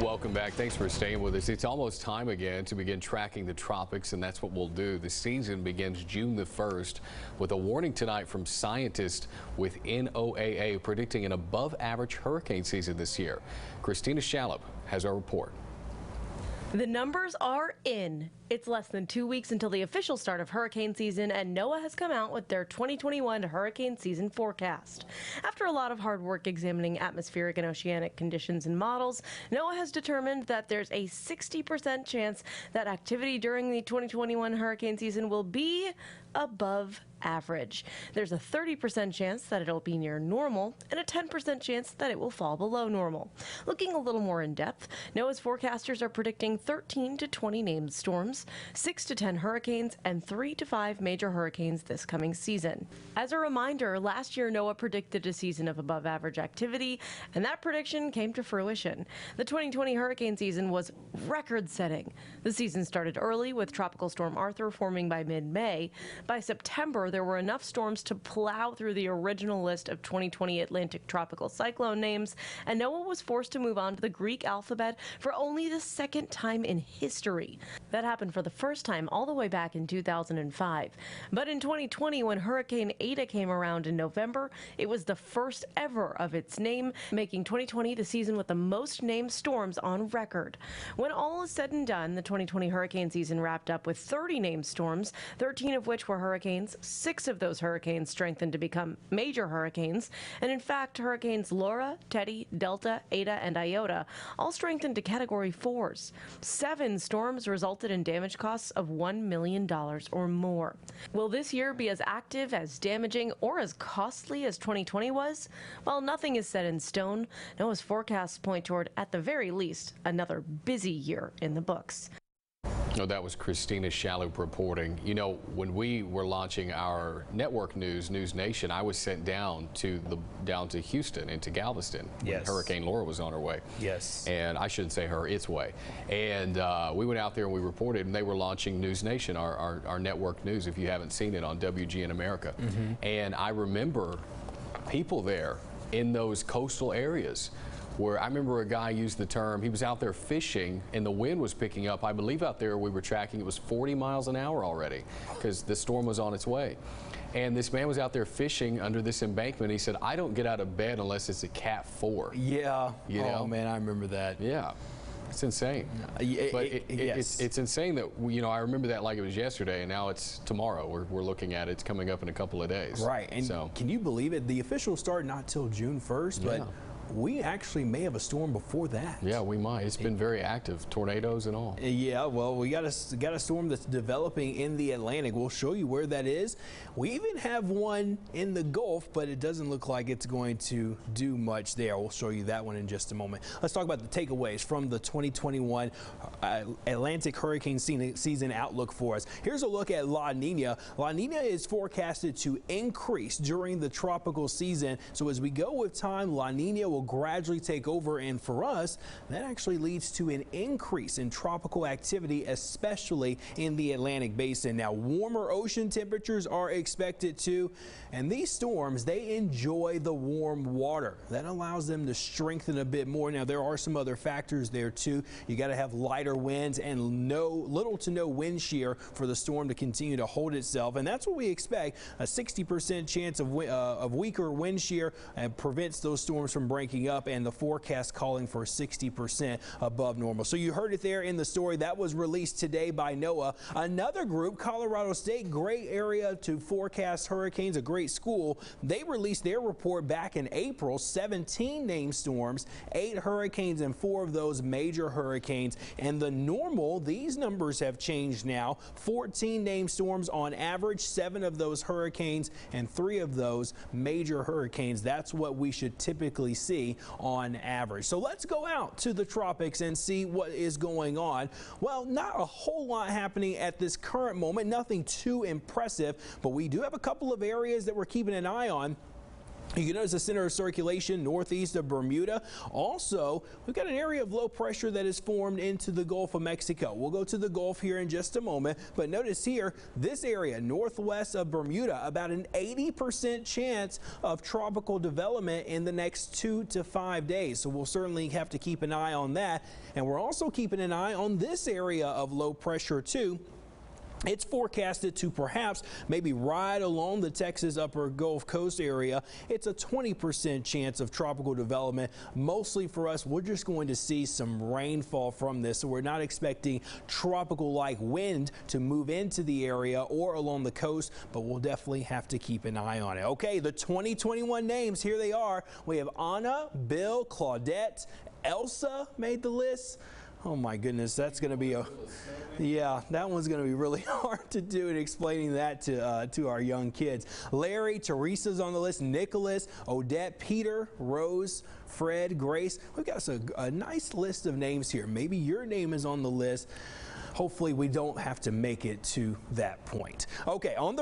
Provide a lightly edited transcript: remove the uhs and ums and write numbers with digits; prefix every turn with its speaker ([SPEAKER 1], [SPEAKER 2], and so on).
[SPEAKER 1] Welcome back. Thanks for staying with us. It's almost time again to begin tracking the tropics, and that's what we'll do. The season begins June the 1st with a warning tonight from scientists with NOAA predicting an above-average hurricane season this year. Christina Shalop has our report.
[SPEAKER 2] The numbers are in. It's less than 2 weeks until the official start of hurricane season, and NOAA has come out with their 2021 hurricane season forecast. After a lot of hard work examining atmospheric and oceanic conditions and models, NOAA has determined that there's a 60% chance that activity during the 2021 hurricane season will be above average. There's a 30% chance that it'll be near normal and a 10% chance that it will fall below normal. Looking a little more in depth, NOAA's forecasters are predicting 13 to 20 named storms, 6 to 10 hurricanes, and 3 to 5 major hurricanes this coming season. As a reminder, last year NOAA predicted a season of above average activity, and that prediction came to fruition. The 2020 hurricane season was record-setting. The season started early with Tropical Storm Arthur forming by mid-May. By September, there were enough storms to plow through the original list of 2020 Atlantic tropical cyclone names, and NOAA was forced to move on to the Greek alphabet for only the second time in history. That happened for the first time all the way back in 2005. But in 2020, when Hurricane Eta came around in November, it was the first ever of its name, making 2020 the season with the most named storms on record. When all is said and done, the 2020 hurricane season wrapped up with 30 named storms, 13 of which were hurricanes. 6 of those hurricanes strengthened to become major hurricanes, and in fact, hurricanes Laura, Teddy, Delta, Eta, and Iota all strengthened to Category 4s. 7 storms resulted in damage costs of $1 million or more. Will this year be as active, as damaging, or as costly as 2020 was? Well, nothing is set in stone. NOAA's forecasts point toward, at the very least, another busy year in the books.
[SPEAKER 1] Oh, that was Christina Shalop reporting. You know, when we were launching our network news, News Nation, I was sent down to Houston and to Galveston when Hurricane Laura was on her way.
[SPEAKER 3] Yes.
[SPEAKER 1] And I shouldn't say her, its way. And we went out there and we reported, and they were launching News Nation, our network news, if you haven't seen it, on WGN America. And I remember people there in those coastal areas where I remember a guy used the term, he was out there fishing and the wind was picking up. I believe out there we were tracking, it was 40 miles an hour already because the storm was on its way. And this man was out there fishing under this embankment. He said, I don't get out of bed unless it's a Cat 4.
[SPEAKER 3] Yeah.
[SPEAKER 1] You know?
[SPEAKER 3] Oh, man, I remember that.
[SPEAKER 1] Yeah. It's insane. But it's insane that, you know, I remember that like it was yesterday, and now it's tomorrow. We're looking at it. It's coming up in a couple of days.
[SPEAKER 3] Right. And
[SPEAKER 1] so,
[SPEAKER 3] can you believe it? The official start not till June 1st, but we actually may have a storm before that.
[SPEAKER 1] Yeah, we might. It's been very active, tornadoes and all.
[SPEAKER 3] Yeah, well, we got a storm that's developing in the Atlantic. We'll show you where that is. We even have one in the Gulf, but it doesn't look like it's going to do much there. We'll show you that one in just a moment. Let's talk about the takeaways from the 2021 Atlantic hurricane season outlook for us. Here's a look at La Nina. La Nina is forecasted to increase during the tropical season. So as we go with time, La Nina will gradually take over, and for us, that actually leads to an increase in tropical activity, especially in the Atlantic basin. Now, warmer ocean temperatures are expected too, and these storms, they enjoy the warm water. That allows them to strengthen a bit more. Now, there are some other factors there too. You got to have lighter winds and little to no wind shear for the storm to continue to hold itself, and that's what we expect. A 60% chance of weaker wind shear prevents those storms from breaking up, and the forecast calling for 60% above normal. So you heard it there in the story that was released today by NOAA. Another group, Colorado State, great area to forecast hurricanes, a great school. They released their report back in April. 17 named storms, 8 hurricanes, and 4 of those major hurricanes. And the normal, these numbers have changed now. 14 named storms on average, 7 of those hurricanes, and 3 of those major hurricanes. That's what we should typically see on average. So let's go out to the tropics and see what is going on. Well, not a whole lot happening at this current moment, nothing too impressive, but we do have a couple of areas that we're keeping an eye on. You can notice the center of circulation northeast of Bermuda. Also, we've got an area of low pressure that is formed into the Gulf of Mexico. We'll go to the Gulf here in just a moment, but notice here, this area northwest of Bermuda, about an 80% chance of tropical development in the next 2 to 5 days. So we'll certainly have to keep an eye on that. And we're also keeping an eye on this area of low pressure too. It's forecasted to perhaps maybe ride along the Texas upper Gulf Coast area. It's a 20% chance of tropical development. Mostly for us, we're just going to see some rainfall from this. So we're not expecting tropical-like wind to move into the area or along the coast, but we'll definitely have to keep an eye on it. Okay, the 2021 names, here they are. We have Anna, Bill, Claudette, Elsa made the list. Oh my goodness, that's going to be that one's going to be really hard to do in explaining that to our young kids. Larry, Teresa's on the list, Nicholas, Odette, Peter, Rose, Fred, Grace. We've got a nice list of names here. Maybe your name is on the list. Hopefully we don't have to make it to that point. Okay, on the